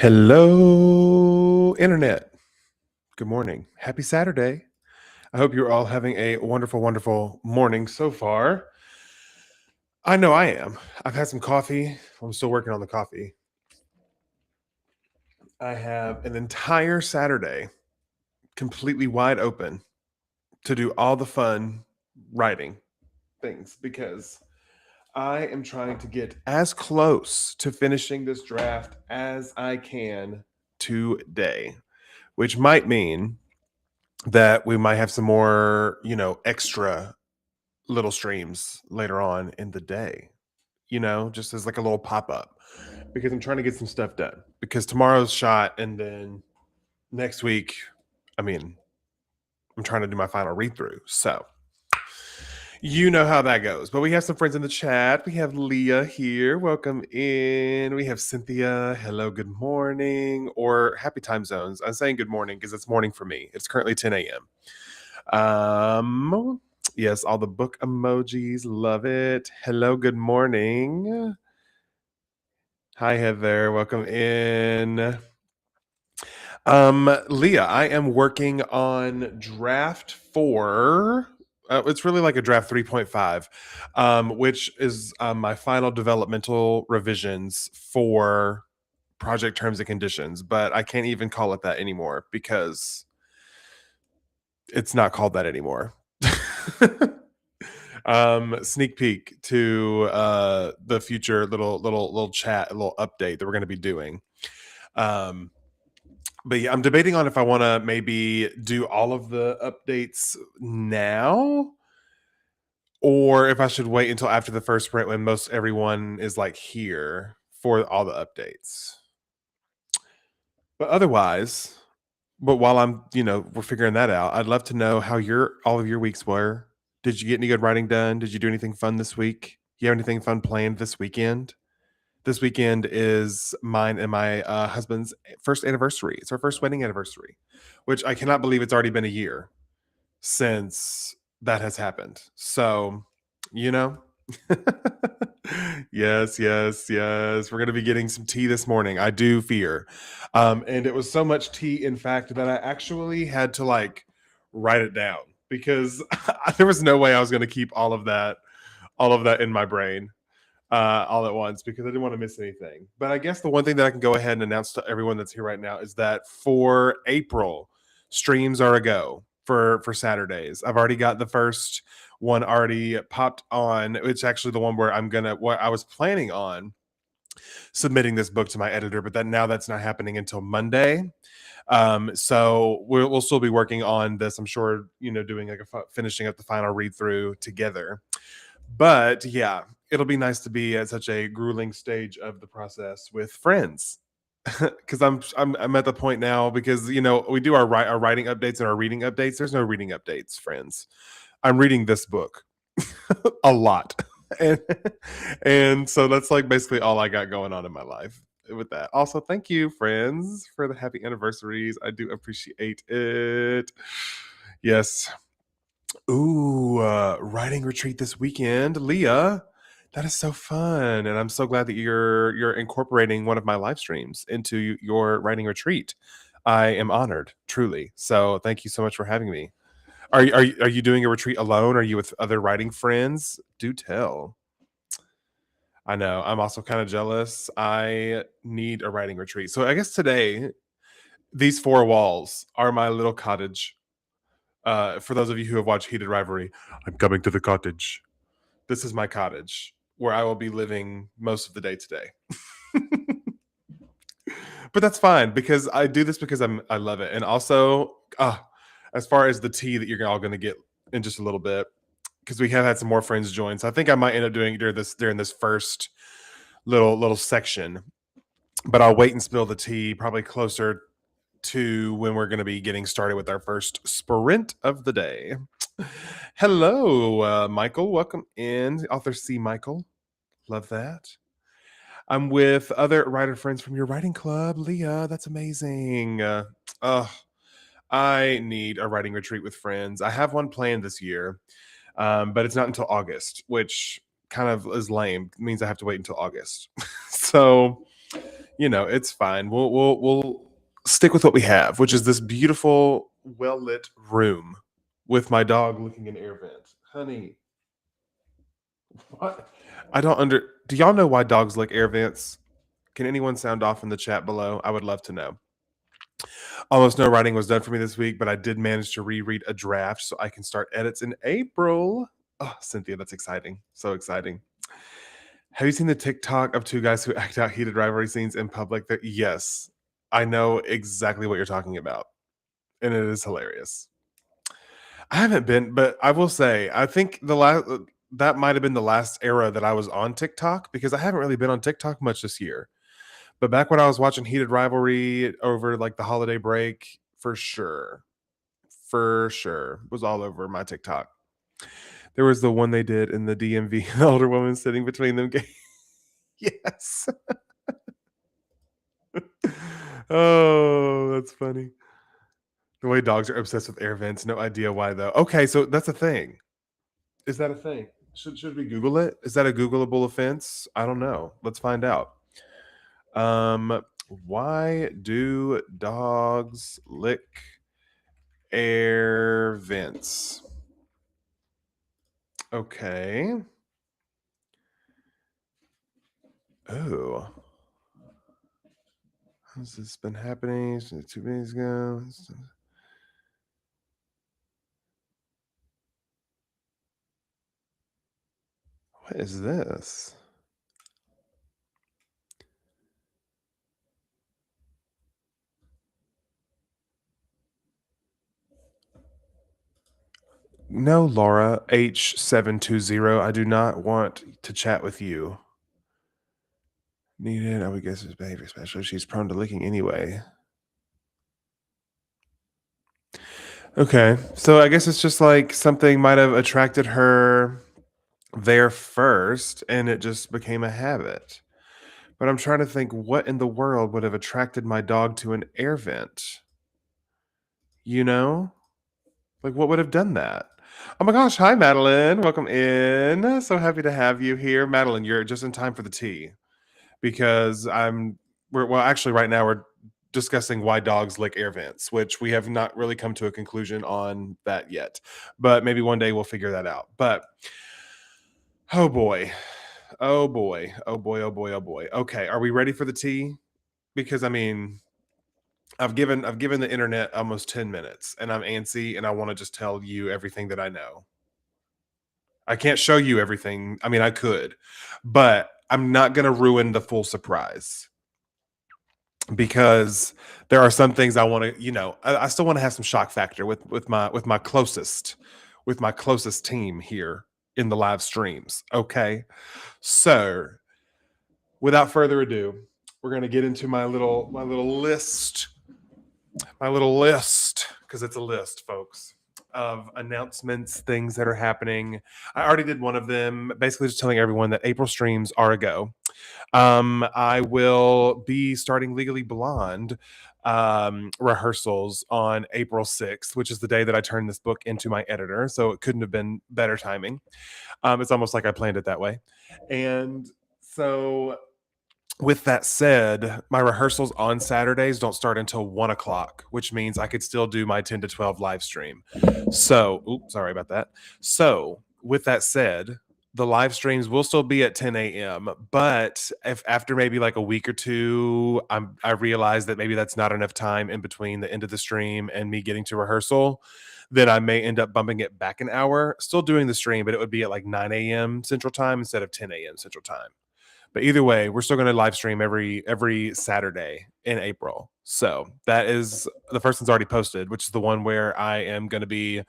Hello, Internet. Good morning. Happy Saturday. I hope you're all having a wonderful, wonderful morning so far. I know I am. I've had some coffee. I'm still working on the coffee. I have an entire Saturday completely wide open to do all the fun writing things because I am trying to get as close to finishing this draft as I can today, which might mean that we might have some more, extra little streams later on in the day, just as like a little pop up because I'm trying to get some stuff done because tomorrow's shot. And then next week, I mean, I'm trying to do my final read through. So, you know how that goes. But we have some friends in the chat. We have Leah here. Welcome in. We have Cynthia. Hello, good morning, or happy time zones. I'm saying good morning because it's morning for me. It's currently 10 a.m. Yes, all the book emojis. Love it. Hello, good morning. Hi, Heather. Welcome in. Leah, I am working on draft 4. It's really like a draft 3.5, which is my final developmental revisions for project terms and conditions. But I can't even call it that anymore because it's not called that anymore. Sneak peek to the future little chat, a little update that we're going to be doing. But yeah, I'm debating on if I want to maybe do all of the updates now or if I should wait until after the first sprint when most everyone is like here for all the updates. But otherwise, while I'm, we're figuring that out, I'd love to know how all of your weeks were. Did you get any good writing done? Did you do anything fun this week? You have anything fun planned this weekend? This weekend is mine and my husband's first anniversary. It's our first wedding anniversary, which I cannot believe it's already been a year since that has happened. So, you know, yes, yes, yes. We're going to be getting some tea this morning. I do fear. And it was so much tea, in fact, that I actually had to like write it down because there was no way I was going to keep all of that in my brain all at once because I didn't want to miss anything. But I guess the one thing that I can go ahead and announce to everyone that's here right now is that for April, streams are a go for Saturdays. I've already got the first one already popped on. It's actually the one where what I was planning on submitting this book to my editor, but now that's not happening until Monday. So we'll still be working on this. I'm sure, doing like finishing up the final read through together. But yeah, it'll be nice to be at such a grueling stage of the process with friends. Because I'm at the point now because we do our writing updates and our reading updates. There's no reading updates, friends. I'm reading this book a lot, and so that's like basically all I got going on in my life with that. Also, thank you, friends, for the happy anniversaries. I do appreciate it. Yes. Ooh, writing retreat this weekend, Leah. That is so fun, and I'm so glad that you're incorporating one of my live streams into your writing retreat. I am honored, truly. So, thank you so much for having me. Are you doing a retreat alone? Are you with other writing friends? Do tell. I know. I'm also kind of jealous. I need a writing retreat. So, I guess today these 4 walls are my little cottage. For those of you who have watched Heated Rivalry, I'm coming to the cottage. This is my cottage where I will be living most of the day today. But that's fine because I do this because I love it. And also, as far as the tea that you're all going to get in just a little bit, because we have had some more friends join, so I think I might end up doing during this first little section. But I'll wait and spill the tea probably closer to when we're going to be getting started with our first sprint of the day. Hello, Michael. Welcome in. Author C. Michael. Love that. I'm with other writer friends from your writing club. Leah, that's amazing. I need a writing retreat with friends. I have one planned this year, but it's not until August, which kind of is lame. It means I have to wait until August. So, It's fine. We'll stick with what we have, which is this beautiful, well lit room with my dog looking in air vent. Honey, what? I don't under. Do y'all know why dogs lick air vents? Can anyone sound off in the chat below? I would love to know. Almost no writing was done for me this week, but I did manage to reread a draft so I can start edits in April. Oh, Cynthia, that's exciting. So exciting. Have you seen the TikTok of two guys who act out heated rivalry scenes in public? Yes, I know exactly what you're talking about, and it is hilarious. I haven't been, but I will say, I think the last that might have been the last era that I was on TikTok because I haven't really been on TikTok much this year. But back when I was watching Heated Rivalry over like the holiday break, for sure, was all over my TikTok. There was the one they did in the DMV, an older woman sitting between them. Yes. Oh, that's funny. The way dogs are obsessed with air vents. No idea why though. Okay, so that's a thing. Is that a thing? Should we Google it? Is that a Googleable offense? I don't know. Let's find out. Why do dogs lick air vents? Okay. Oh, has this been happening since 2 days ago? What is this? No, Laura H720. I do not want to chat with you. Needed. I would guess his behavior specialist. She's prone to licking anyway. Okay, so I guess it's just like something might have attracted her there first, and it just became a habit. But I'm trying to think what in the world would have attracted my dog to an air vent. You know, like what would have done that? Oh my gosh! Hi, Madeline. Welcome in. So happy to have you here, Madeline. You're just in time for the tea because actually right now we're discussing why dogs lick air vents, which we have not really come to a conclusion on that yet. But maybe one day we'll figure that out. But oh boy. Oh boy. Oh boy. Oh boy. Oh boy. Okay, are we ready for the tea? Because I mean, I've given the internet almost 10 minutes and I'm antsy and I want to just tell you everything that I know. I can't show you everything. I mean, I could, but I'm not going to ruin the full surprise because there are some things I want to, I still want to have some shock factor with my closest team here in the live streams. Okay. So, without further ado, we're going to get into my little list because it's a list, folks, of announcements, things that are happening. I already did one of them, basically just telling everyone that April streams are a go. I will be starting Legally Blonde rehearsals on April 6th, which is the day that I turned this book into my editor. So it couldn't have been better timing. It's almost like I planned it that way. And so with that said, my rehearsals on Saturdays don't start until 1 o'clock, which means I could still do my 10 to 12 live stream. So, oops, sorry about that. So, with that said, the live streams will still be at 10 a.m. But if after maybe like a week or two, I realize that maybe that's not enough time in between the end of the stream and me getting to rehearsal, then I may end up bumping it back an hour, still doing the stream, but it would be at like 9 a.m. Central Time instead of 10 a.m. Central Time. But either way, we're still going to live stream every Saturday in April. So that is the first one's already posted, which is the one where I am going to be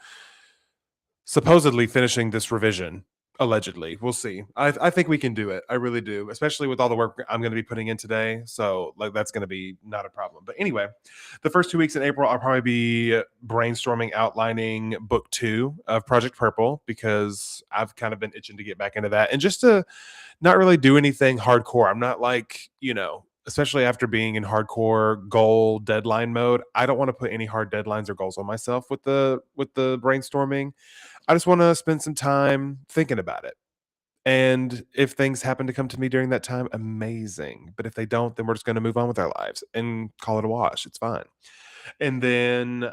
supposedly finishing this revision. Allegedly, we'll see. I think we can do it. I really do, especially with all the work I'm going to be putting in today. So like that's going to be not a problem. But anyway, the first 2 weeks in April, I'll probably be brainstorming, outlining book 2 of Project Purple because I've kind of been itching to get back into that and just to not really do anything hardcore. I'm not like, especially after being in hardcore goal deadline mode, I don't want to put any hard deadlines or goals on myself with the brainstorming. I just want to spend some time thinking about it And if things happen to come to me during that time, amazing. But if they don't, then we're just going to move on with our lives and call it a wash. It's fine. And then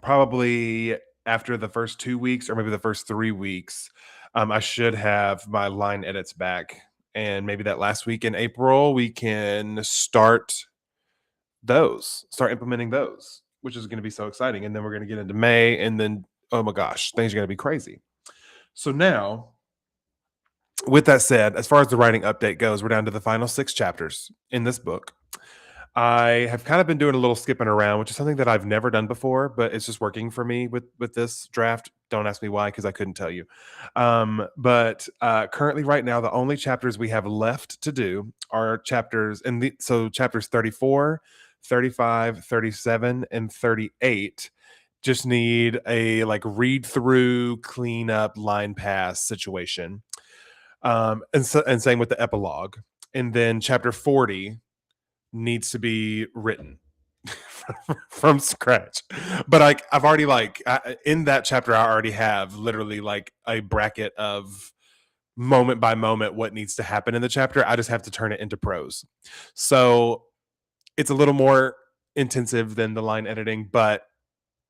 probably after the first 2 weeks or maybe the first 3 weeks, I should have my line edits back. And maybe that last week in April, we can start implementing those, which is going to be so exciting. And then we're going to get into May, and then, oh my gosh, things are going to be crazy. So now, with that said, as far as the writing update goes, we're down to the final 6 chapters in this book. I have kind of been doing a little skipping around, which is something that I've never done before, but it's just working for me with this draft. Don't ask me why, because I couldn't tell you. But currently, right now, the only chapters we have left to do are chapters, so chapters 34, 35, 37, and 38 just need a like read through, clean up, line pass situation. And same with the epilogue. And then chapter 40 needs to be written from scratch. But I've already in that chapter, I already have literally like a bracket of moment by moment what needs to happen in the chapter. I just have to turn it into prose. So it's a little more intensive than the line editing, but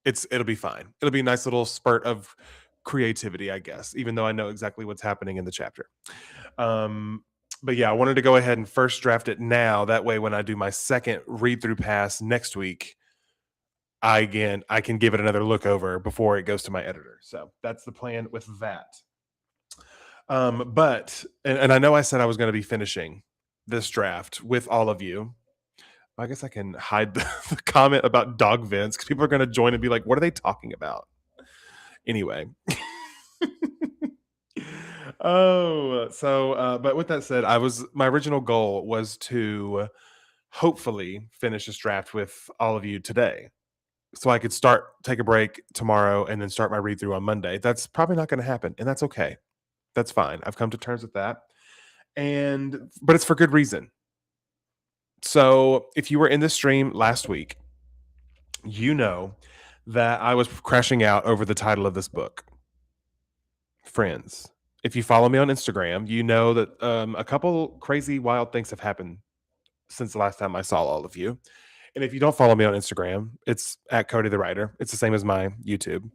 it'll be fine. It'll be a nice little spurt of creativity, I guess, even though I know exactly what's happening in the chapter. But yeah, I wanted to go ahead and first draft it now. That way, when I do my second read through pass next week, I can give it another look over before it goes to my editor. So that's the plan with that. But I know I said I was going to be finishing this draft with all of you. I guess I can hide the comment about dog vents because people are going to join and be like, "What are they talking about?" Anyway. But with that said, my original goal was to hopefully finish this draft with all of you today, so I could take a break tomorrow, and then start my read through on Monday. That's probably not going to happen, and that's okay. That's fine. I've come to terms with that, but it's for good reason. So if you were in the stream last week, you know that I was crashing out over the title of this book, Friends. If you follow me on Instagram, you know that a couple crazy, wild things have happened since the last time I saw all of you. And if you don't follow me on Instagram, it's at CodyTheWriter. It's the same as my YouTube.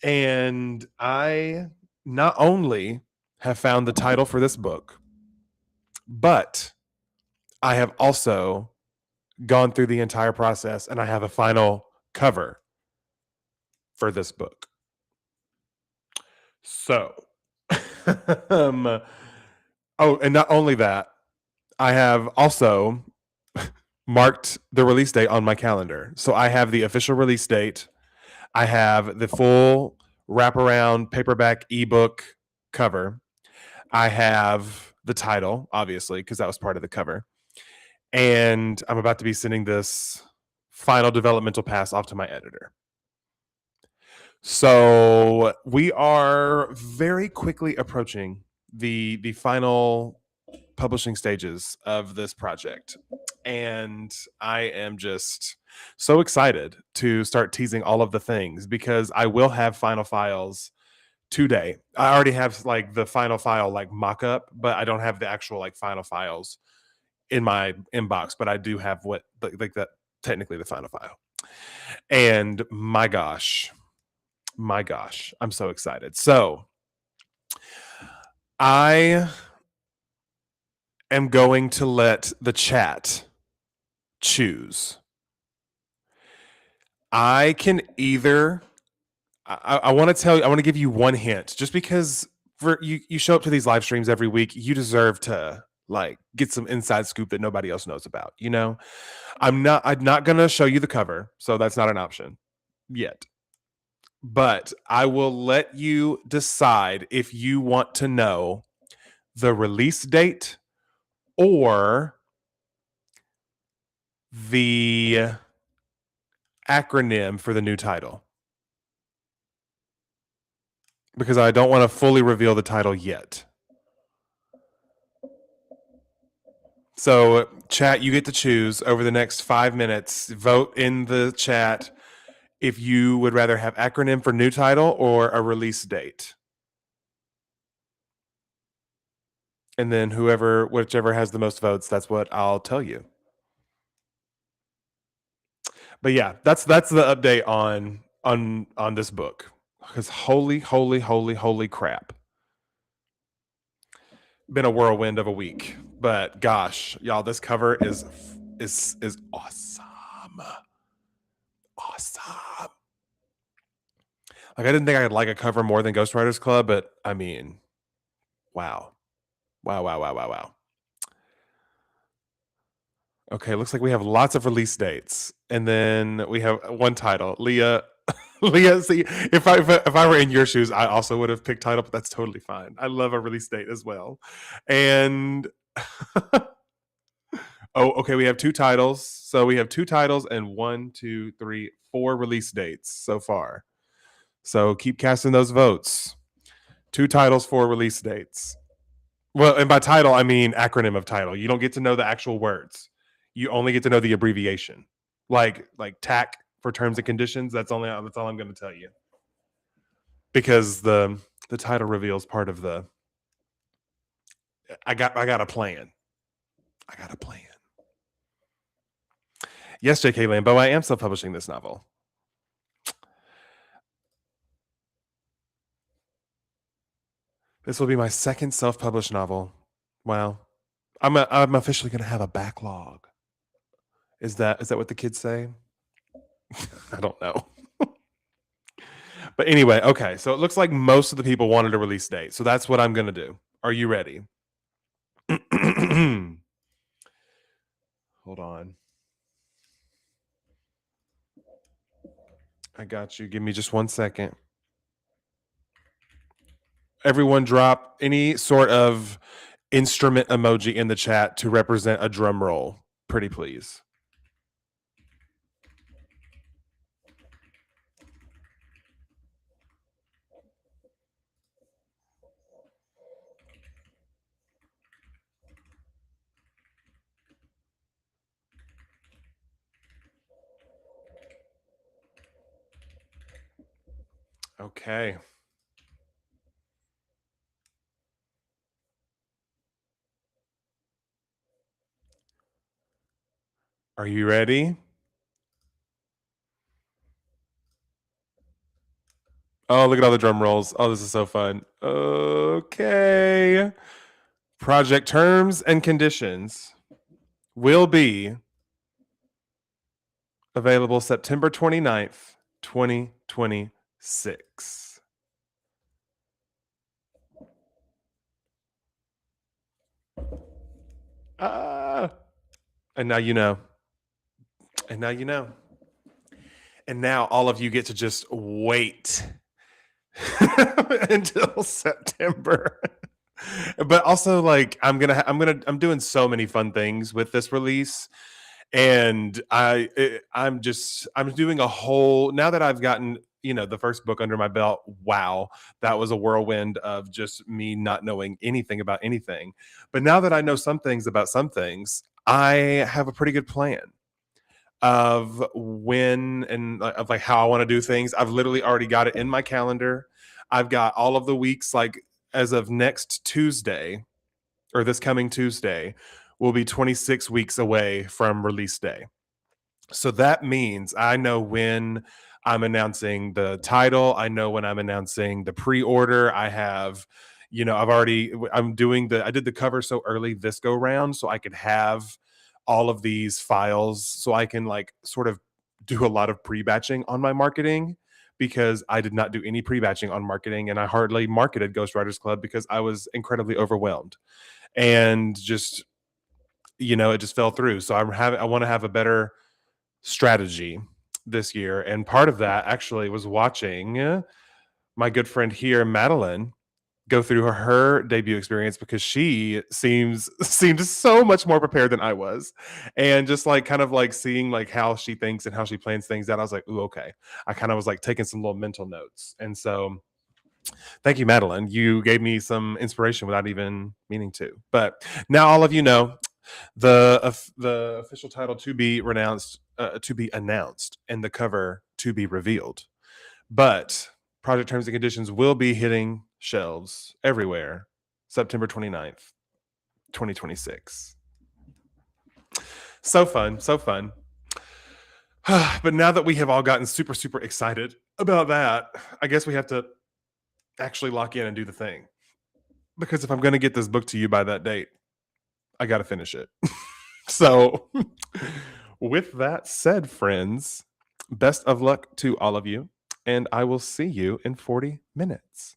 And I not only have found the title for this book, but I have also gone through the entire process, and I have a final cover for this book. So, and not only that, I have also marked the release date on my calendar. So I have the official release date. I have the full wraparound paperback ebook cover. I have the title, obviously, because that was part of the cover. And I'm about to be sending this final developmental pass off to my editor. So we are very quickly approaching the final publishing stages of this project. And I am just so excited to start teasing all of the things, because I will have final files today. I already have like the final file like mock-up, but I don't have the actual like final files in my inbox, but I do have like that, technically the final file. And my gosh, I'm so excited. So I am going to let the chat choose. I can either I want to give you one hint, just because you show up to these live streams every week, you deserve to like get some inside scoop that nobody else knows about. I'm not going to show you the cover, so that's not an option yet. But I will let you decide if you want to know the release date or the acronym for the new title, because I don't want to fully reveal the title yet. So, chat, you get to choose over the next 5 minutes. Vote in the chat if you would rather have acronym for new title or a release date. And then whichever has the most votes, that's what I'll tell you. But yeah, that's the update on this book. Because holy crap. Been a whirlwind of a week. But gosh, y'all, this cover is awesome. Awesome. Like I didn't think I'd like a cover more than Ghostwriters Club, but I mean, wow. Wow. Okay, looks like we have lots of release dates. And then we have one title. Leah, Leah, see, if I were in your shoes, I also would have picked title, but that's totally fine. I love a release date as well. And oh, okay, we have two titles. So we have two titles and 4 release dates so far. So keep casting those votes. Two titles, 4 release dates. Well, and by title, I mean acronym of title. You don't get to know the actual words. You only get to know the abbreviation. Like TAC for terms and conditions. That's all I'm going to tell you. Because the title reveals part of the I got a plan. I got a plan. Yes, J.K. Lambo, I am self-publishing this novel. This will be my second self-published novel. Wow. I'm officially going to have a backlog. Is that what the kids say? I don't know. But anyway, okay. So it looks like most of the people wanted a release date. So that's what I'm going to do. Are you ready? Hold on. I got you. Give me just 1 second. Everyone drop any sort of instrument emoji in the chat to represent a drum roll. Pretty please. Okay. Are you ready? Oh, look at all the drum rolls. Oh, this is so fun. Okay. Project terms and conditions will be available September 29th, 2026. And now you know. And now you know. And now all of you get to just wait until September. But also like I'm doing so many fun things with this release, and I'm doing a whole, now that I've gotten the first book under my belt. Wow, that was a whirlwind of just me not knowing anything about anything. But now that I know some things about some things, I have a pretty good plan of when and of like how I want to do things. I've literally already got it in my calendar. I've got all of the weeks, like as of next Tuesday or this coming Tuesday, will be 26 weeks away from release day. So that means I know when I'm announcing the title. I know when I'm announcing the pre-order. I have, I did the cover so early this go round so I could have all of these files so I can like sort of do a lot of pre-batching on my marketing, because I did not do any pre-batching on marketing and I hardly marketed Ghostwriters Club because I was incredibly overwhelmed and just it just fell through. So I want to have a better strategy this year, and part of that actually was watching my good friend here, Madeline, go through her debut experience, because she seemed so much more prepared than I was, and just like kind of like seeing like how she thinks and how she plans things out. I was like, ooh, okay. I kind of was like taking some little mental notes, and so thank you, Madeline. You gave me some inspiration without even meaning to. But now all of you know the official title to be announced, and the cover to be revealed. But project terms and conditions will be hitting shelves everywhere September 29th. 2026. So fun, so fun. But now that we have all gotten super, super excited about that, I guess we have to actually lock in and do the thing. Because if I'm going to get this book to you by that date, I got to finish it. So, with that said, friends, best of luck to all of you. And I will see you in 40 minutes.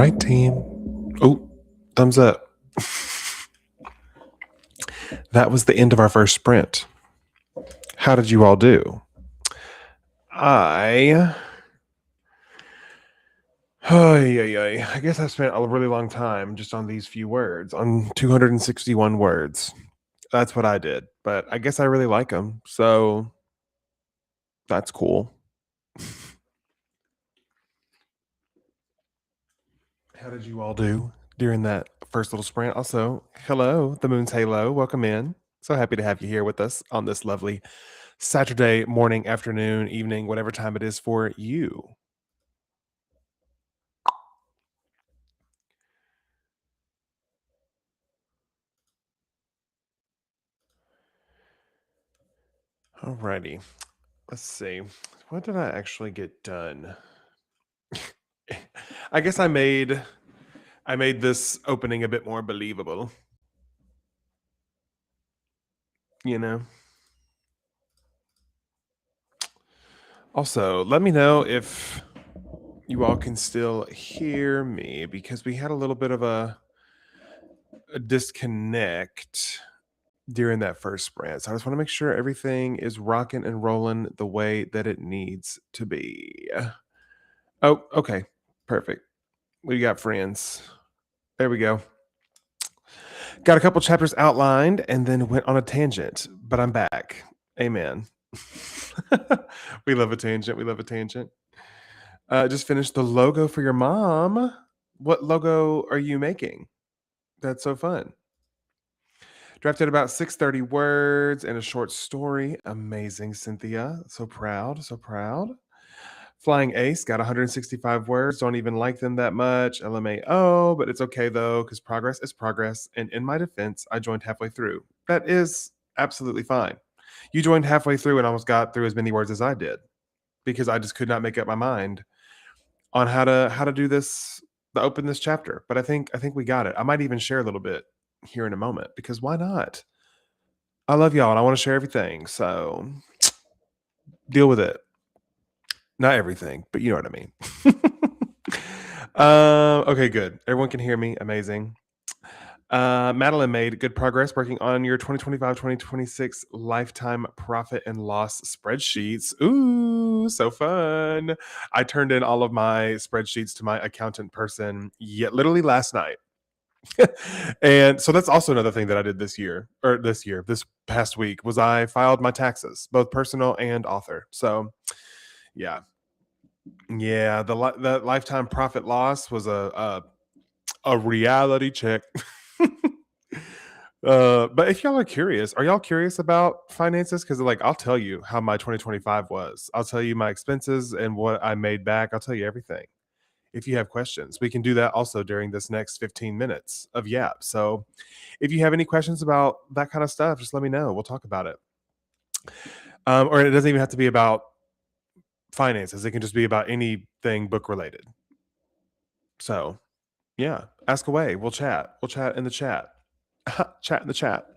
right, team. Oh, thumbs up. That was the end of our first sprint. How did you all do? I I guess I spent a really long time just on these few words, on 261 words. That's what I did. But I guess I really like them. So that's cool. How did you all do during that first little sprint? Also, hello, the moon's halo. Welcome in. So happy to have you here with us on this lovely Saturday morning, afternoon, evening, whatever time it is for you. Alrighty. Let's see. What did I actually get done? I guess I made this opening a bit more believable. You know. Also, let me know if you all can still hear me because we had a little bit of a disconnect during that first sprint. So I just want to make sure everything is rocking and rolling the way that it needs to be. Oh, okay. Perfect. We got friends. There we go. Got a couple chapters outlined and then went on a tangent, but I'm back. Amen. We love a tangent. We love a tangent. Just finished the logo for your mom. What logo are you making? That's so fun. Drafted about 630 words and a short story. Amazing, Cynthia. So proud. So proud. Flying Ace got 165 words. Don't even like them that much. LMAO, but it's okay though, because progress is progress. And in my defense, I joined halfway through. That is absolutely fine. You joined halfway through and almost got through as many words as I did because I just could not make up my mind on how to do this, to open this chapter. But I think we got it. I might even share a little bit here in a moment because why not? I love y'all and I want to share everything. So deal with it. Not everything, but you know what I mean. Okay, good. Everyone can hear me. Amazing. Madeline made good progress working on your 2025-2026 lifetime profit and loss spreadsheets. Ooh, so fun. I turned in all of my spreadsheets to my accountant person yet literally last night. And so that's also another thing that I did this past week was I filed my taxes, both personal and author. So yeah, yeah, the lifetime profit loss was a reality check. But if y'all are curious, are y'all curious about finances? Because like I'll tell you how my 2025 was. I'll tell you my expenses and what I made back. I'll tell you everything. If you have questions, we can do that also during this next 15 minutes of Yap. So if you have any questions about that kind of stuff, just let me know. We'll talk about it. Or it doesn't even have to be about finances. It can just be about anything book related. So yeah, ask away. We'll chat. We'll chat in the chat. Chat in the chat.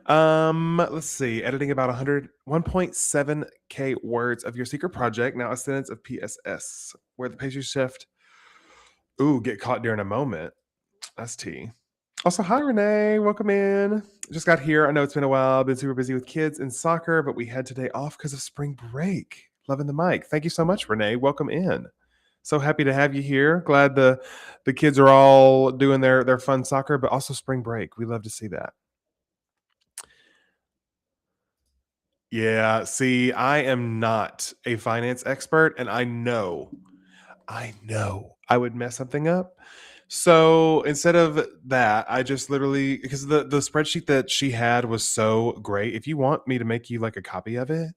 Let's see. Editing about 1.7K words of your secret project. Now a sentence of PSS. Where the pastry shift. Ooh, get caught during a moment. That's T. Also, hi Renee. Welcome in. Just got here. I know it's been a while. Been super busy with kids and soccer, but we had today off because of spring break. Loving the mic. Thank you so much, Renee. Welcome in. So happy to have you here. Glad the kids are all doing their fun soccer, but also spring break. We love to see that. Yeah, see, I am not a finance expert and I know I would mess something up. So instead of that, I just literally because the spreadsheet that she had was so great. If you want me to make you like a copy of it,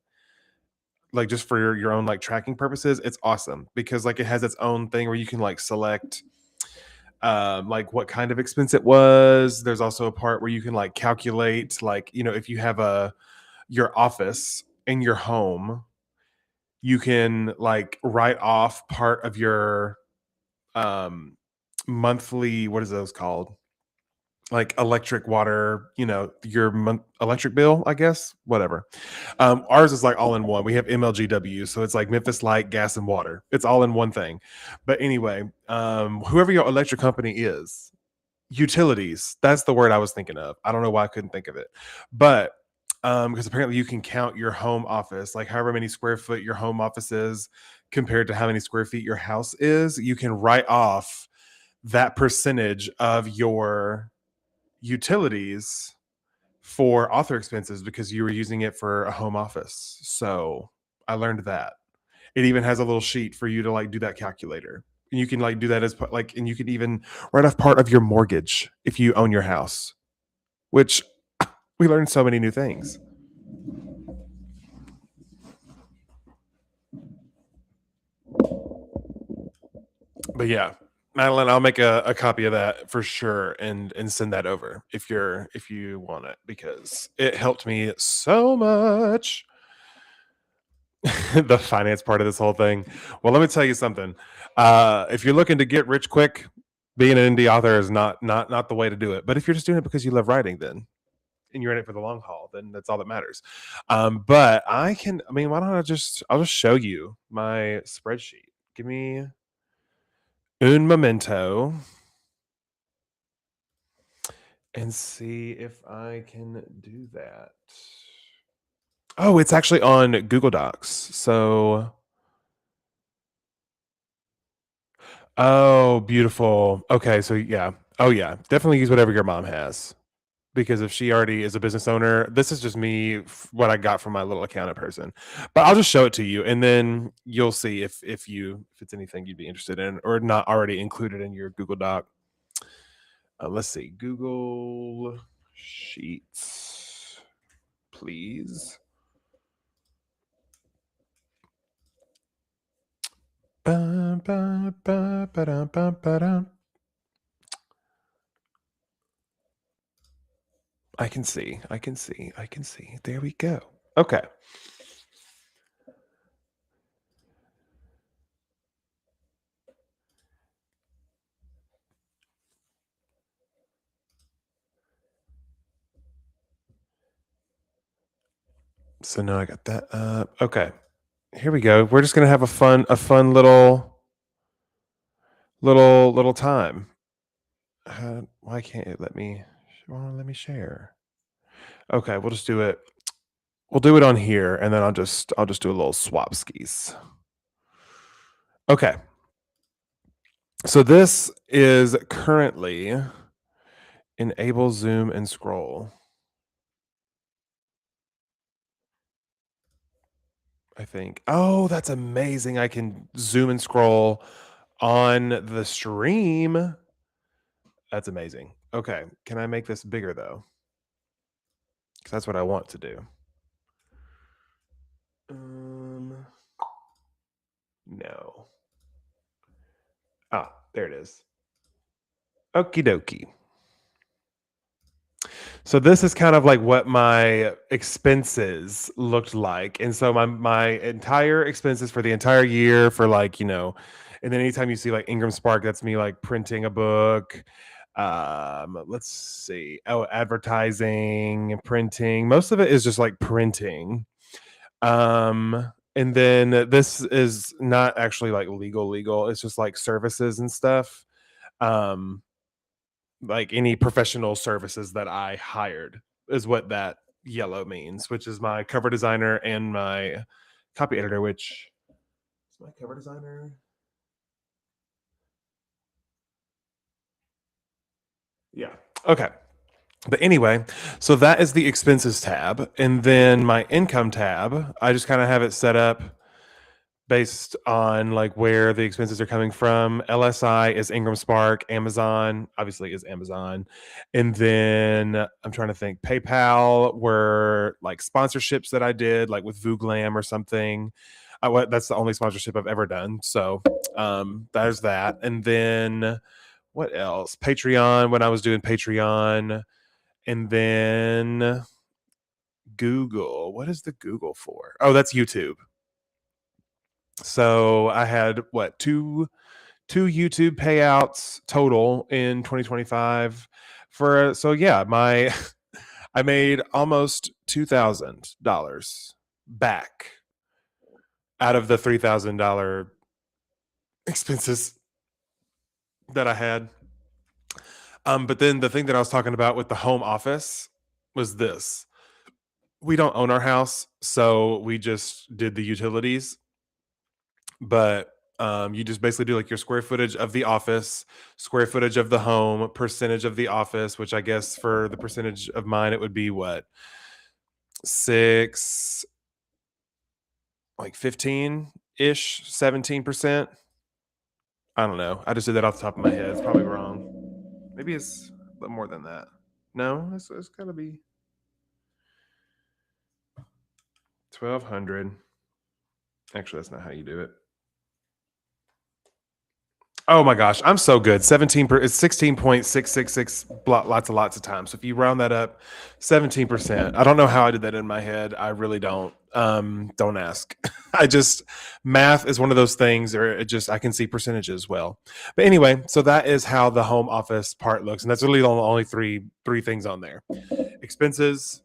like just for your own like tracking purposes, it's awesome because like it has its own thing where you can like select like what kind of expense it was. There's also a part where you can like calculate like, if you have your office in your home, you can like write off part of your monthly, what is those called? like electric, water, your electric bill, I guess, whatever. Ours is like all in one. We have MLGW, so it's like Memphis Light, gas, and water. It's all in one thing. But anyway, whoever your electric company is, utilities. That's the word I was thinking of. I don't know why I couldn't think of it, but because apparently you can count your home office, like however many square foot your home office is compared to how many square feet your house is. You can write off that percentage of your utilities for author expenses because you were using it for a home office. So I learned that. It even has a little sheet for you to like do that calculator. And you can like do that as like, and you can even write off part of your mortgage if you own your house, which we learned so many new things. But yeah, Madeline, I'll make a copy of that for sure and send that over if you want it because it helped me so much. The finance part of this whole thing. Well, let me tell you something. If you're looking to get rich quick, being an indie author is not the way to do it. But if you're just doing it because you love writing, then and you're in it for the long haul, then that's all that matters. But I can. I mean, why don't I'll just show you my spreadsheet. Give me un momento and see if I can do that. Oh, it's actually on Google Docs. So, oh, beautiful. Okay, so yeah. Oh yeah, definitely use whatever your mom has because if she already is a business owner, this is just me what I got from my little accountant person. But I'll just show it to you and then you'll see if it's anything you'd be interested in or not already included in your Google Doc. Let's see. Google Sheets, please. Ba, ba, ba, ba, ba, ba, da. I can see. I can see. I can see. There we go. Okay. So now I got that up. Okay. Here we go. We're just gonna have a fun little time. Why can't it let me? Won't let me share? Okay, we'll just do it. We'll do it on here, and then I'll just do a little swap skis. Okay. So this is currently enable zoom and scroll. I think. Oh, that's amazing. I can zoom and scroll on the stream. That's amazing. Okay. Can I make this bigger though? Because that's what I want to do. No. Ah, there it is. Okie dokie. So this is kind of like what my expenses looked like. And so my entire expenses for the entire year for like, and then anytime you see like Ingram Spark, that's me like printing a book. Let's see. Oh, advertising, printing. Most of it is just like printing. And then this is not actually like legal. It's just like services and stuff. Um, like any professional services that I hired is what that yellow means, which is my cover designer and my copy editor, which is my cover designer. Yeah. Okay. But anyway, so that is the expenses tab. And then my income tab, I just kind of have it set up based on like where the expenses are coming from. LSI is Ingram Spark, Amazon obviously is Amazon. And then I'm trying to think PayPal were like sponsorships that I did like with Vooglam or something. That's the only sponsorship I've ever done. So there's that. And then what else? Patreon when I was doing Patreon. And then Google. What is the Google for? Oh, that's YouTube. So I had what two YouTube payouts total in 2025 for so yeah, my I made almost $2,000 back out of the $3,000 expenses that I had. But then the thing that I was talking about with the home office was this. We don't own our house, so we just did the utilities. But you just basically do like your square footage of the office, square footage of the home, percentage of the office, which I guess for the percentage of mine, it would be what? Six, like 15 ish, 17%. I don't know. I just did that off the top of my head. It's probably wrong. Maybe it's a little more than that. No, it's got to be 1,200. Actually, that's not how you do it. Oh my gosh, I'm so good. it's 16.666 lots of times. So if you round that up, 17%. I don't know how I did that in my head. I really don't. Don't ask. I just math is one of those things, or it just I can see percentages well. But anyway, so that is how the home office part looks, and that's really the only three things on there: expenses,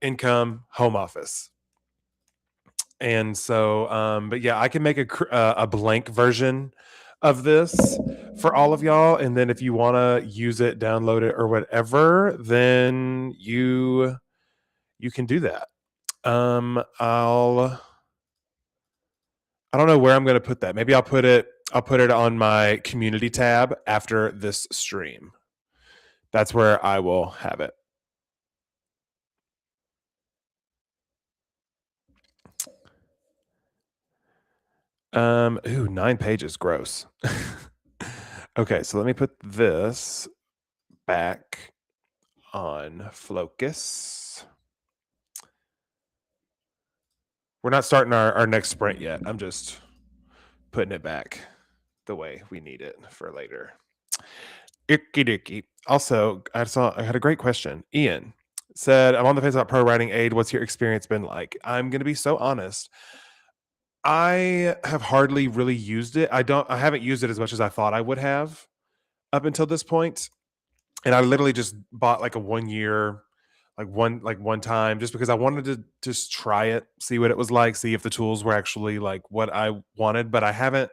income, home office. And so but yeah, I can make a blank version of this for all of y'all, and then if you want to use it, download it or whatever, then you can do that. I don't know where I'm going to put that. Maybe I'll put it on my community tab after this stream. That's where I will have it. Ooh, 9 pages, gross. Okay, so let me put this back on Flocus. We're not starting our next sprint yet. I'm just putting it back the way we need it for later. Icky dicky. Also, I had a great question. Ian said, I'm on the fence about pro writing aid. What's your experience been like? I'm gonna be so honest. I have hardly really used it. I haven't used it as much as I thought I would have up until this point. And I literally just bought like a 1 year, like one time, just because I wanted to just try it, see what it was like, see if the tools were actually like what I wanted. But I haven't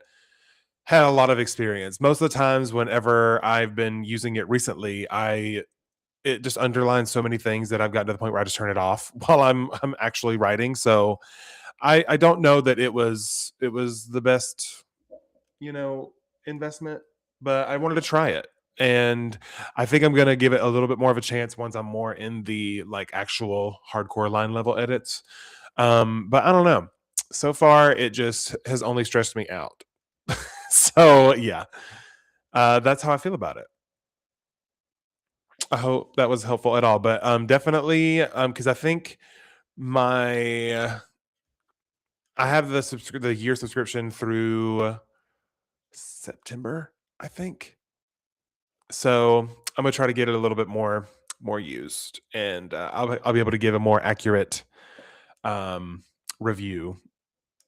had a lot of experience. Most of the times, whenever I've been using it recently, it just underlines so many things that I've gotten to the point where I just turn it off while I'm actually writing. So I don't know that it was the best, investment, but I wanted to try it. And I think I'm gonna give it a little bit more of a chance once I'm more in the like actual hardcore line level edits. But I don't know. So far, it just has only stressed me out. So yeah, that's how I feel about it. I hope that was helpful at all. But definitely, because I think my I have the year subscription through September, I think. So I'm gonna try to get it a little bit more used, and I'll be able to give a more accurate um, review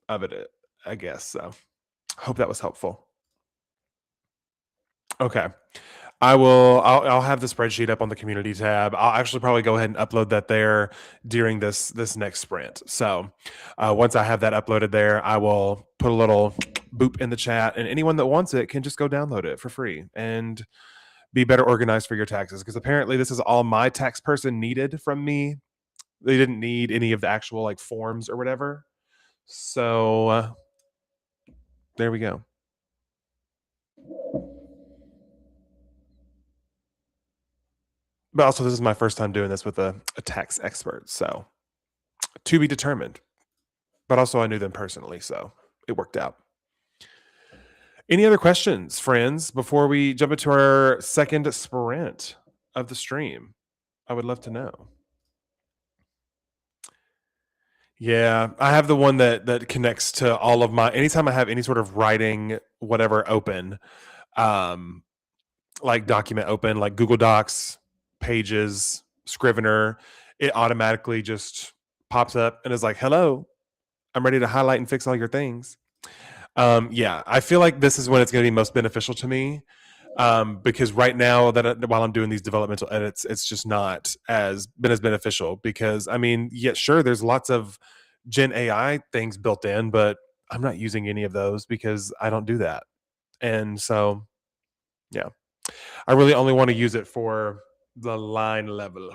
of it. I guess so. Hope that was helpful. Okay. I'll have the spreadsheet up on the community tab. I'll actually probably go ahead and upload that there during this next sprint. So once I have that uploaded there, I will put a little boop in the chat, and anyone that wants it can just go download it for free and be better organized for your taxes. Because apparently this is all my tax person needed from me. They didn't need any of the actual like forms or whatever. So there we go. But also, this is my first time doing this with a tax expert. So to be determined. But also, I knew them personally. So it worked out. Any other questions, friends, before we jump into our second sprint of the stream? I would love to know. Yeah, I have the one that connects to all of my anytime I have any sort of writing whatever open, um, like document open, like Google Docs, Pages, Scrivener, it automatically just pops up and is like, "Hello, I'm ready to highlight and fix all your things." Yeah, I feel like this is when it's going to be most beneficial to me, because right now while I'm doing these developmental edits, it's just not as beneficial. Because I mean, yeah, sure, there's lots of Gen AI things built in, but I'm not using any of those because I don't do that. And so, yeah, I really only want to use it for the line level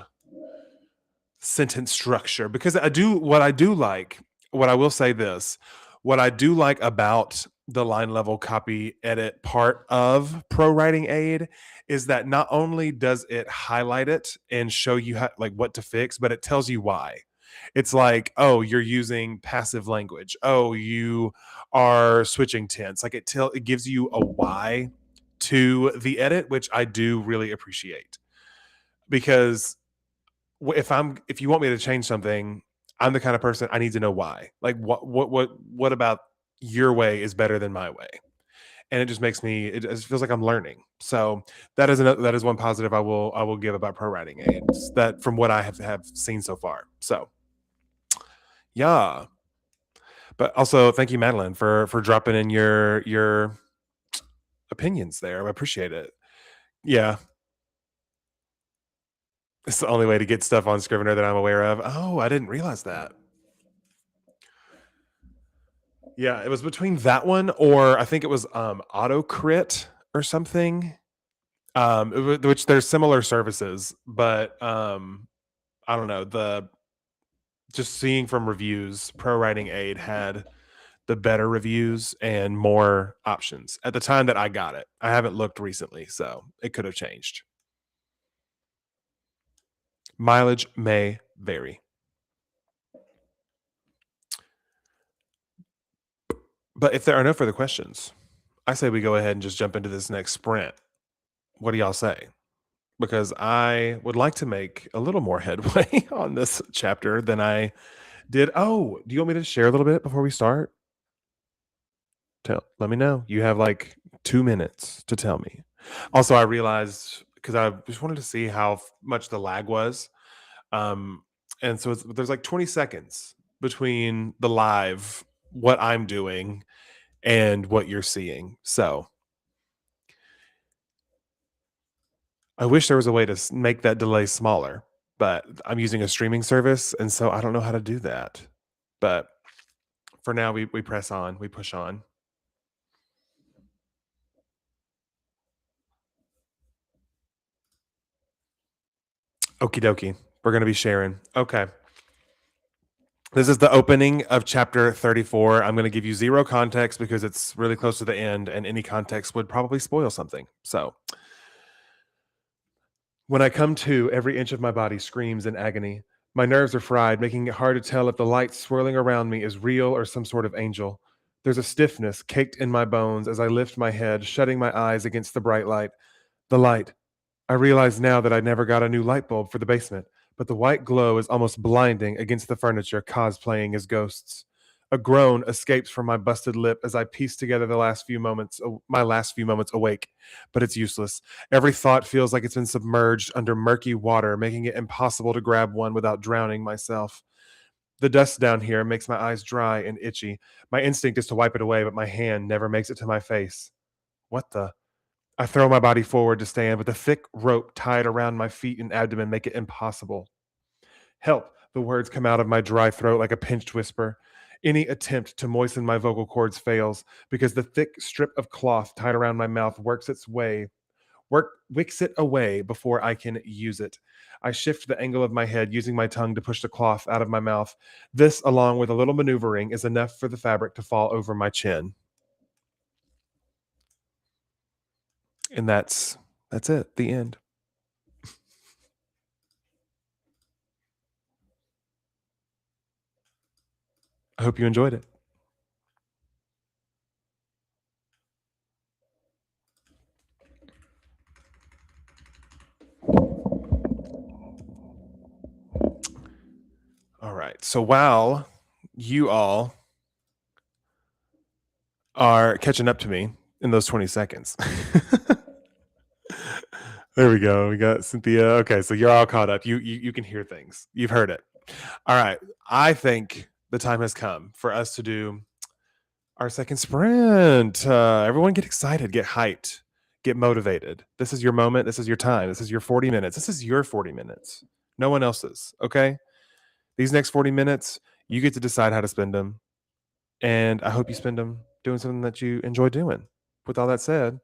sentence structure, because what I will say this, what I do like about the line level copy edit part of Pro Writing Aid is that not only does it highlight it and show you like what to fix, but it tells you why. It's like, oh, you're using passive language, oh, you are switching tense, like it gives you a why to the edit, which I do really appreciate. Because if you want me to change something, I'm the kind of person, I need to know why. Like what about your way is better than my way? And it just makes me, it just feels like I'm learning. So that is one positive I will give about Pro Writing Aids, that from what I have seen so far. So yeah. But also thank you, Madeline, for dropping in your opinions there. I appreciate it. Yeah. It's the only way to get stuff on Scrivener that I'm aware of. Oh, I didn't realize that. Yeah, it was between that one, or I think it was AutoCrit or something. Which there's similar services, but I don't know. The Just seeing from reviews, Pro Writing Aid had the better reviews and more options at the time that I got it. I haven't looked recently, so it could have changed. Mileage may vary. But if there are no further questions, I say we go ahead and just jump into this next sprint. What do y'all say? Because I would like to make a little more headway on this chapter than I did. Oh, do you want me to share a little bit before we start? Let me know. You have like 2 minutes to tell me. Also, I realized, because I just wanted to see how much the lag was. Um, and so there's like 20 seconds between the live, what I'm doing, and what you're seeing. So I wish there was a way to make that delay smaller, but I'm using a streaming service, and so I don't know how to do that. But for now, we press on, we push on. Okie dokie. We're going to be sharing. Okay. This is the opening of chapter 34. I'm going to give you zero context because it's really close to the end, and any context would probably spoil something. So, when I come to, every inch of my body screams in agony. My nerves are fried, making it hard to tell if the light swirling around me is real or some sort of angel. There's a stiffness caked in my bones as I lift my head, shutting my eyes against the bright light. The light. I realize now that I never got a new light bulb for the basement, but the white glow is almost blinding against the furniture cosplaying as ghosts. A groan escapes from my busted lip as I piece together my last few moments awake, but it's useless. Every thought feels like it's been submerged under murky water, making it impossible to grab one without drowning myself. The dust down here makes my eyes dry and itchy. My instinct is to wipe it away, but my hand never makes it to my face. What the? I throw my body forward to stand, but the thick rope tied around my feet and abdomen make it impossible. Help! The words come out of my dry throat like a pinched whisper. Any attempt to moisten my vocal cords fails because the thick strip of cloth tied around my mouth wicks it away before I can use it. I shift the angle of my head, using my tongue to push the cloth out of my mouth. This, along with a little maneuvering, is enough for the fabric to fall over my chin. And that's it. The end. I hope you enjoyed it. All right. So while you all are catching up to me in those 20 seconds. There we go. We got Cynthia. Okay, so you're all caught up. You can hear things. You've heard it. All right. I think the time has come for us to do Our second sprint. Everyone get excited, get hyped, get motivated. This is your moment. This is your time. This is your 40 minutes. This is your 40 minutes. No one else's. Okay. These next 40 minutes, you get to decide how to spend them. And I hope you spend them doing something that you enjoy doing. With all that said,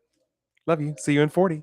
love you. See you in 40.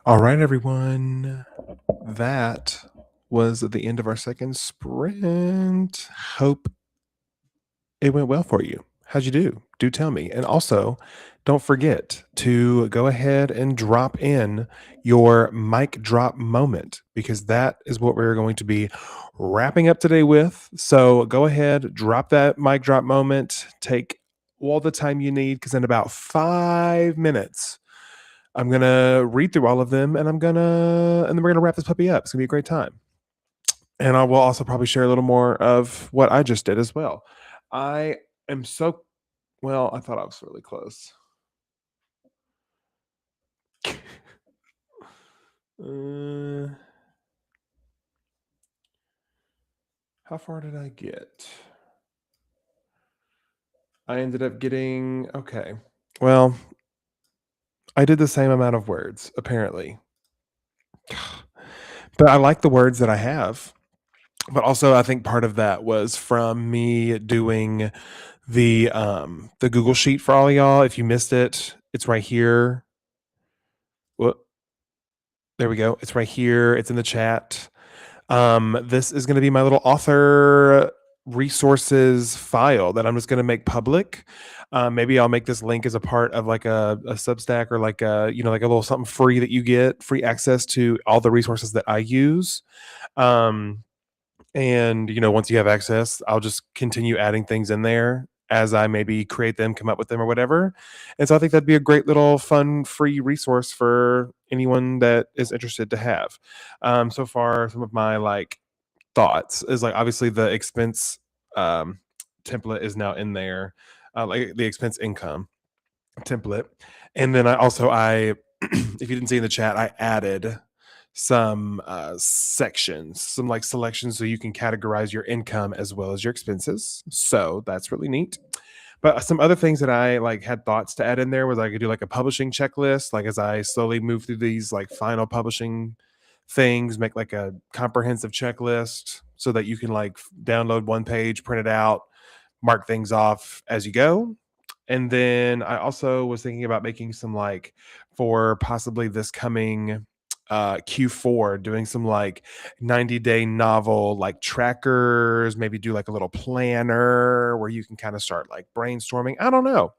All right, everyone. That was the end of our second sprint. Hope it went well for you. How'd you do? Do tell me. And also, don't forget to go ahead and drop in your mic drop moment because that is what we're going to be wrapping up today with. So go ahead, drop that mic drop moment. Take all the time you need because in about 5 minutes, I'm gonna read through all of them and then we're gonna wrap this puppy up. It's gonna be a great time. And I will also probably share a little more of what I just did as well. I am so well, I thought I was really close. Uh, how far did I get? I ended up getting okay. Well, I did the same amount of words, apparently. But I like the words that I have. But also I think part of that was from me doing the Google sheet for all of y'all. If you missed it, it's right here. Whoop, there we go. It's right here. It's in the chat. This is going to be my little author resources file that I'm just going to make public. Maybe I'll make this link as a part of like a Substack or like a like a little something free that you get free access to all the resources that I use. Um, and once you have access, I'll just continue adding things in there as I maybe create them, come up with them, or whatever. And so I think that'd be a great little fun free resource for anyone that is interested to have. So far, some of my like thoughts is like obviously the expense um, template is now in there, like the expense income template. And then I if you didn't see in the chat, I added some sections, some like selections so you can categorize your income as well as your expenses. So that's really neat. But some other things that I like had thoughts to add in there was I could do like a publishing checklist, like as I slowly move through these like final publishing things, make like a comprehensive checklist so that you can like download one page, print it out, mark things off as you go. And then I also was thinking about making some like for possibly this coming Q4, doing some like 90-day novel like trackers, maybe do like a little planner where you can kind of start like brainstorming. I don't know.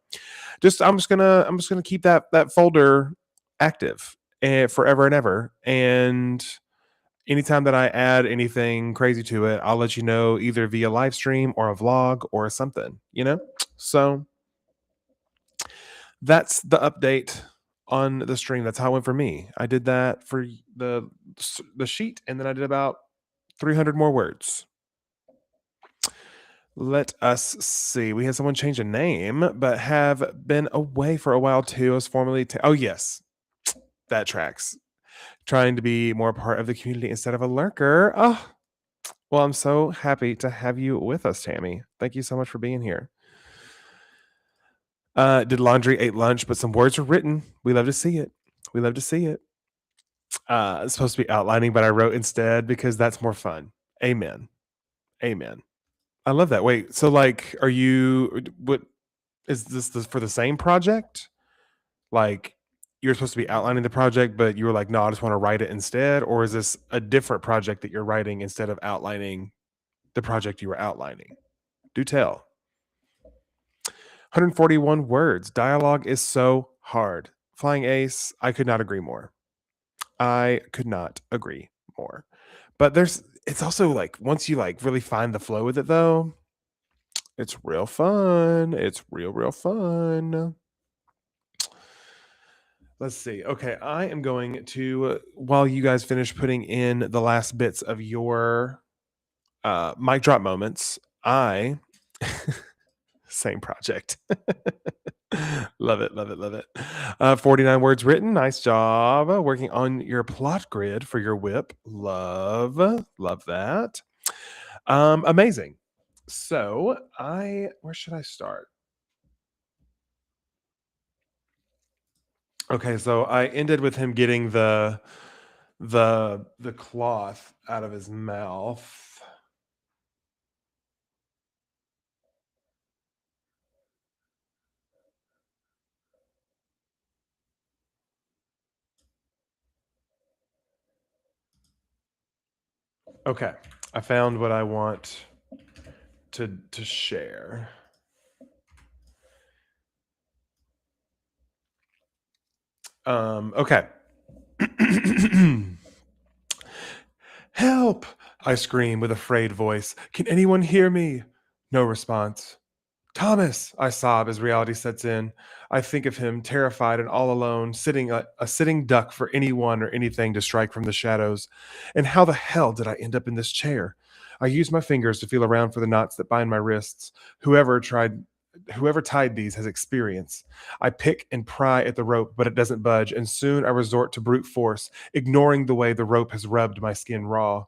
I'm just gonna keep that folder active forever and ever. And anytime that I add anything crazy to it, I'll let you know either via live stream or a vlog or something. So that's the update on the stream. That's how it went for me. I did that for the sheet, and then I did about 300 more words. Let us see. We had someone change a name, but have been away for a while too. I was formerly oh yes, that tracks. Trying to be more part of the community instead of a lurker. Oh, well, I'm so happy to have you with us, Tammy. Thank you so much for being here. Did laundry, ate lunch, but some words were written. We love to see it. We love to see it. It's supposed to be outlining, but I wrote instead because that's more fun. Amen. Amen. I love that. Wait, so like, are you? What is this for the same project? Like, you're supposed to be outlining the project, but you were like, no, I just want to write it instead, or is this a different project that you're writing instead of outlining the project you were outlining? Do tell. 141 words. Dialogue is so hard. Flying Ace, I could not agree more. I could not agree more. But it's also like once you like really find the flow with it though, it's real fun. It's real fun. Let's see. Okay, I am going to while you guys finish putting in the last bits of your mic drop moments, I same project. Love it, love it, love it. 49 words written. Nice job. Working on your plot grid for your whip. Love that. Amazing. So where should I start? Okay, so I ended with him getting the cloth out of his mouth. Okay. I found what I want to share. Okay. Help! I scream with a frayed voice. Can anyone hear me? No response. Thomas, I sob as reality sets in. I think of him, terrified and all alone, sitting a sitting duck for anyone or anything to strike from the shadows. And how the hell did I end up in this chair? I use my fingers to feel around for the knots that bind my wrists. Whoever tied these has experience. I pick and pry at the rope, but it doesn't budge, and soon I resort to brute force, ignoring the way the rope has rubbed my skin raw.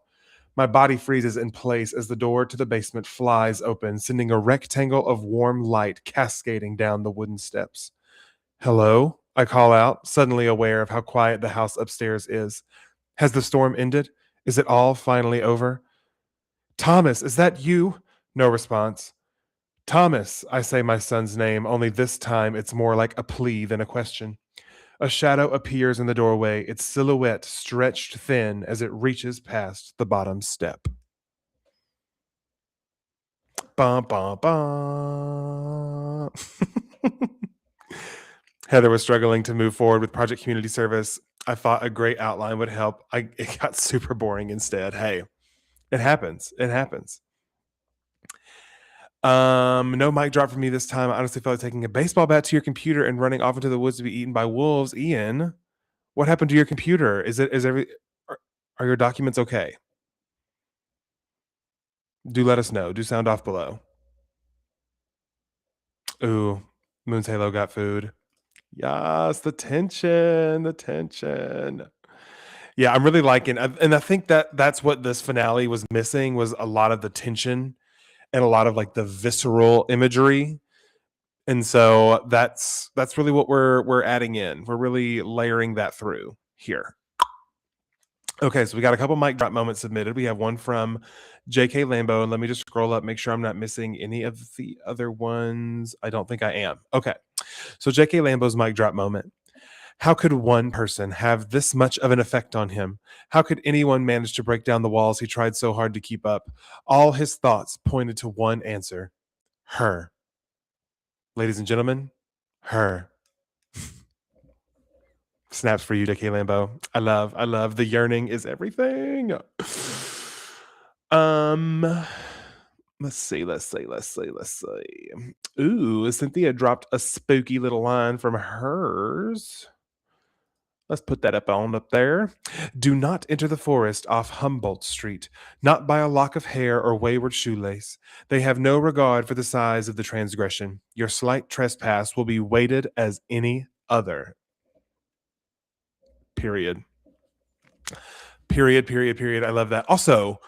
My body freezes in place as the door to the basement flies open, sending a rectangle of warm light cascading down the wooden steps. Hello? I call out, suddenly aware of how quiet the house upstairs is. Has the storm ended? Is it all finally over? Thomas, is that you? No response. Thomas, I say my son's name, only this time it's more like a plea than a question. A shadow appears in the doorway, its silhouette stretched thin as it reaches past the bottom step. Bum, bum, bum. Heather was struggling to move forward with project community service. I thought a great outline would help. It got super boring instead. Hey, it happens. It happens. No mic drop for me this time. I honestly felt like taking a baseball bat to your computer and running off into the woods to be eaten by wolves. Ian, what happened to your computer? Are, are your documents okay? Do let us know. Do sound off below. Ooh, Moon's Halo got food. Yes, the tension, the tension. Yeah, I'm really liking, and I think that that's what this finale was missing was a lot of the tension and a lot of like the visceral imagery, and so that's really what we're adding in. We're really layering that through here. Okay, so we got a couple mic drop moments submitted. We have one from J.K. Lambo, and let me just scroll up, make sure I'm not missing any of the other ones. I don't think I am. Okay, so J.K. Lambo's mic drop moment. How could one person have this much of an effect on him? How could anyone manage to break down the walls he tried so hard to keep up? All his thoughts pointed to one answer: her. Ladies and gentlemen, her. Snaps for you, Dickie Lambo. I love the yearning is everything. Um, let's see. Ooh, Cynthia dropped a spooky little line from hers. Let's put that up there. Do not enter the forest off Humboldt Street, not by a lock of hair or wayward shoelace. They have no regard for the size of the transgression. Your slight trespass will be weighted as any other. Period. Period. I love that. Also,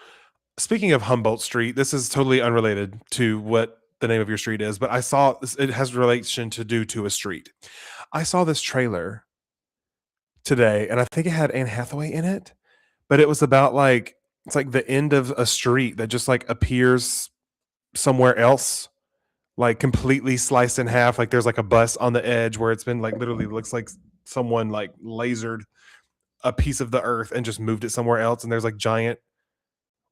speaking of Humboldt Street, this is totally unrelated to what the name of your street is, but I saw this, it has relation to do to a street. I saw this trailer today, and I think it had Anne Hathaway in it, but it was about like it's like the end of a street that just like appears somewhere else, like completely sliced in half. Like there's like a bus on the edge where it's been like literally looks like someone like lasered a piece of the earth and just moved it somewhere else. And there's like giant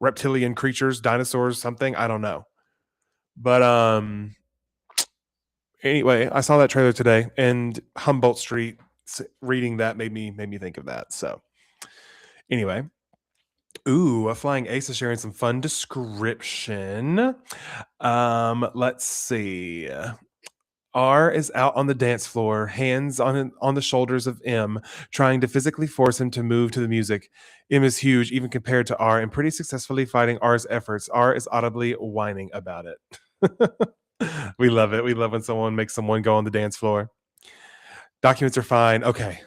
reptilian creatures, dinosaurs, something. I don't know. But anyway, I saw that trailer today and Humboldt Street reading that made me think of that. So anyway, ooh, a flying ace is sharing some fun description. Let's see. R is out on the dance floor, hands on the shoulders of M, trying to physically force him to move to the music. M is huge, even compared to R, and pretty successfully fighting R's efforts. R is audibly whining about it. We love it. We love when someone makes someone go on the dance floor. Documents are fine. Okay.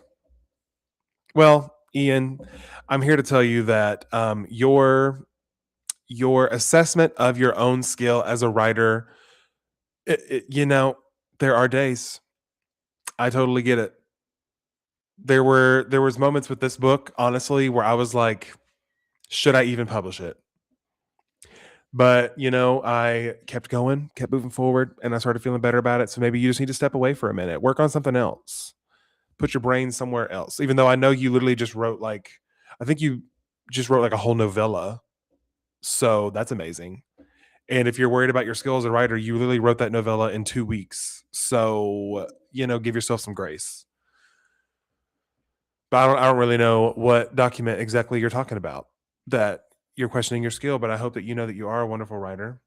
Well, Ian, I'm here to tell you that your assessment of your own skill as a writer, there are days. I totally get it. There was moments with this book, honestly, where I was like, should I even publish it? But I kept going, kept moving forward, and I started feeling better about it. So maybe you just need to step away for a minute, work on something else, put your brain somewhere else. Even though I know you literally just wrote like, I think you just wrote like a whole novella. So that's amazing. And if you're worried about your skill as a writer, you literally wrote that novella in 2 weeks. So, give yourself some grace. But I don't really know what document exactly you're talking about that you're questioning your skill, but I hope that you know that you are a wonderful writer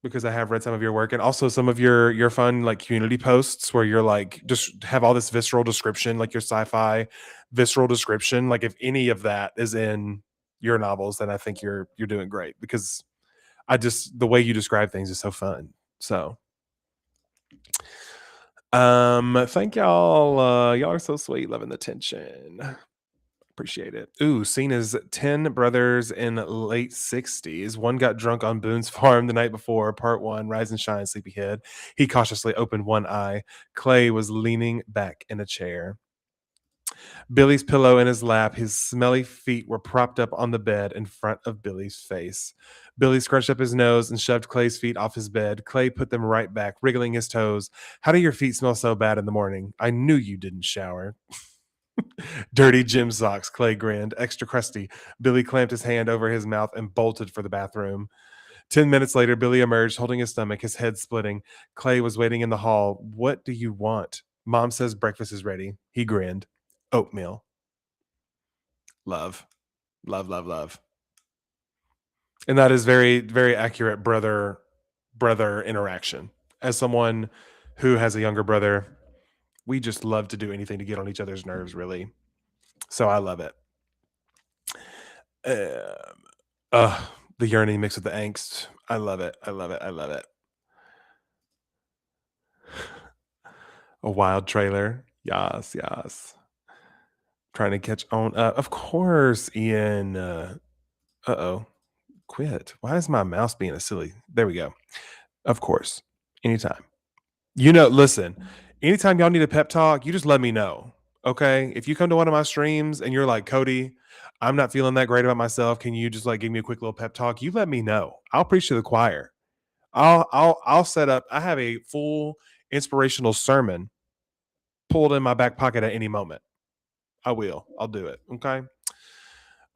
because I have read some of your work and also some of your fun like community posts where you're like just have all this visceral description, like your sci-fi visceral description. Like if any of that is in your novels, then I think you're doing great because I just the way you describe things is so fun. So thank y'all. Y'all are so sweet, loving the tension. Appreciate it. Ooh, seen as 10 brothers in late 60s. One got drunk on Boone's farm the night before. Part one, rise and shine, sleepyhead. He cautiously opened one eye. Clay was leaning back in a chair. Billy's pillow in his lap. His smelly feet were propped up on the bed in front of Billy's face. Billy scrunched up his nose and shoved Clay's feet off his bed. Clay put them right back, wriggling his toes. How do your feet smell so bad in the morning? I knew you didn't shower. Dirty gym socks, Clay grinned, extra crusty. Billy clamped his hand over his mouth and bolted for the bathroom. 10 minutes later, Billy emerged, holding his stomach, his head splitting. Clay was waiting in the hall. What do you want? Mom says breakfast is ready. He grinned. Oatmeal. Love. Love, love, love. And that is very, very accurate brother interaction. As someone who has a younger brother, we just love to do anything to get on each other's nerves, really. So I love it. Uh, the yearning mixed with the angst. I love it. I love it. I love it. A wild trailer. Yes, yes. Trying to catch on. Of course, Ian. Oh. Quit. Why is my mouse being a silly? There we go. Of course. Anytime. Listen, anytime y'all need a pep talk, you just let me know. Okay. If you come to one of my streams and you're like, Cody, I'm not feeling that great about myself. Can you just like give me a quick little pep talk? You let me know. I'll preach to the choir. I'll set up. I have a full inspirational sermon pulled in my back pocket at any moment. I will. I'll do it. Okay.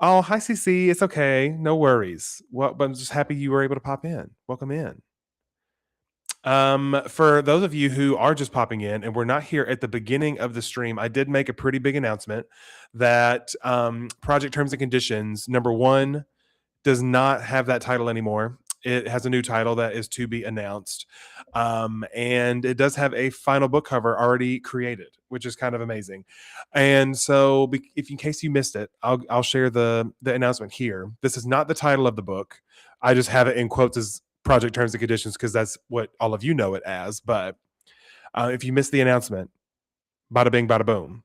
Oh, hi CC. It's okay. No worries. Well, but I'm just happy you were able to pop in. Welcome in. For those of you who are just popping in and we're not here at the beginning of the stream, I did make a pretty big announcement that Project Terms and Conditions #1 does not have that title anymore. It has a new title that is to be announced. And it does have a final book cover already created, which is kind of amazing. And so if in case you missed it, I'll share the announcement here. This is not the title of the book. I just have it in quotes as Project Terms and Conditions because that's what all of you know it as. But if you missed the announcement, bada bing, bada boom.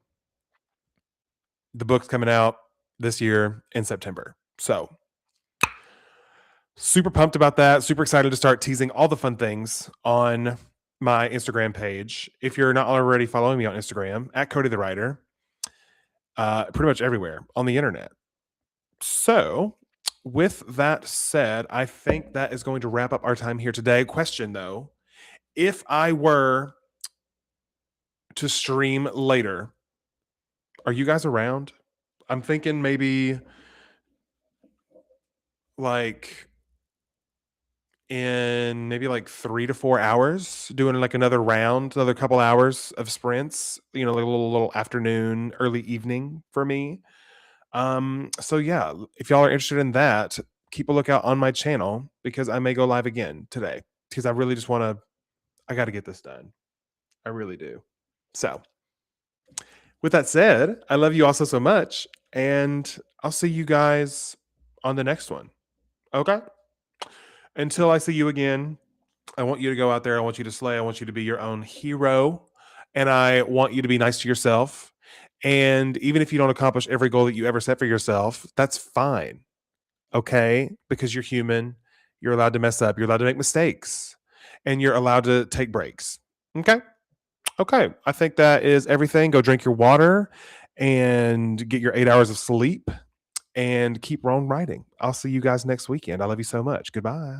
The book's coming out this year in September. So super pumped about that. Super excited to start teasing all the fun things on my Instagram page. If you're not already following me on Instagram, at CodyTheWriter, pretty much everywhere on the internet. So, with that said, I think that is going to wrap up our time here today. Question though, if I were to stream later, are you guys around? I'm thinking maybe like in maybe like 3 to 4 hours, doing like another round, another couple hours of sprints, like a little afternoon, early evening for me. So yeah, if y'all are interested in that, keep a lookout on my channel because I may go live again today because I really just I got to get this done. I really do. So, with that said, I love you all so much and I'll see you guys on the next one. Okay? Until I see you again, I want you to go out there. I want you to slay. I want you to be your own hero. And I want you to be nice to yourself. And even if you don't accomplish every goal that you ever set for yourself, that's fine. Okay? Because you're human. You're allowed to mess up. You're allowed to make mistakes. And you're allowed to take breaks. Okay? Okay. I think that is everything. Go drink your water and get your 8 hours of sleep and keep wrong writing. I'll see you guys next weekend. I love you so much. Goodbye.